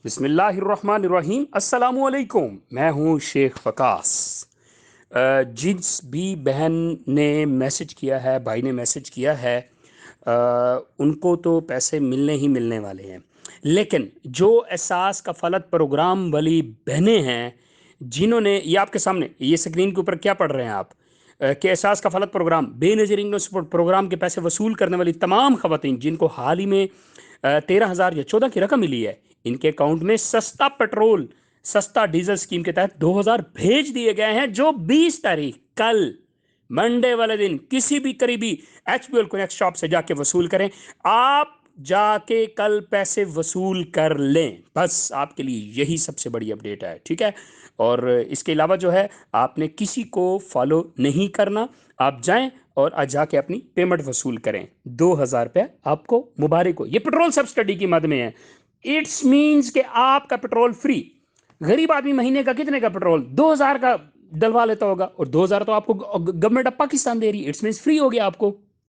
بسم اللہ الرحمن الرحیم، السلام علیکم۔ میں ہوں شیخ فقاس۔ جس بھی بہن نے میسج کیا ہے، بھائی نے میسج کیا ہے، ان کو تو پیسے ملنے ہی ملنے والے ہیں، لیکن جو احساس کفالت پروگرام والی بہنیں ہیں جنہوں نے یہ آپ کے سامنے یہ اسکرین کے اوپر کیا پڑھ رہے ہیں آپ کہ احساس کفالت پروگرام بے نظیر انکم سپورٹ پروگرام کے پیسے وصول کرنے والی تمام خواتین جن کو حال ہی میں 13,000 یا 14 کی رقم ملی ہے، ان کے اکاؤنٹ میں سستا پیٹرول، سستا ڈیزل اسکیم کے تحت 2,000 بھیج دیے گئے ہیں، جو 20 تاریخ کل منڈے والے دن کسی بھی قریبی H P L connect shop سے جا کے وصول کریں۔ آپ جا کے کل پیسے وصول کر لیں، بس آپ کے لیے یہی سب سے بڑی اپڈیٹ ہے، ٹھیک ہے؟ اور اس کے علاوہ جو ہے آپ نے کسی کو فالو نہیں کرنا، آپ جائیں اور آج جا کے اپنی پیمنٹ وصول کریں۔ 2,000 روپے آپ کو مبارک ہو۔ یہ پیٹرول سبسڈی کی مد میں ہے۔ اٹس مینس کہ آپ کا پیٹرول فری۔ غریب آدمی مہینے کا کتنے کا پیٹرول 2,000 کا ڈلوا لیتا ہوگا، اور 2,000 تو آپ کو گورنمنٹ آف پاکستان دے رہی ہے، اٹس مینس فری ہو گیا آپ کو۔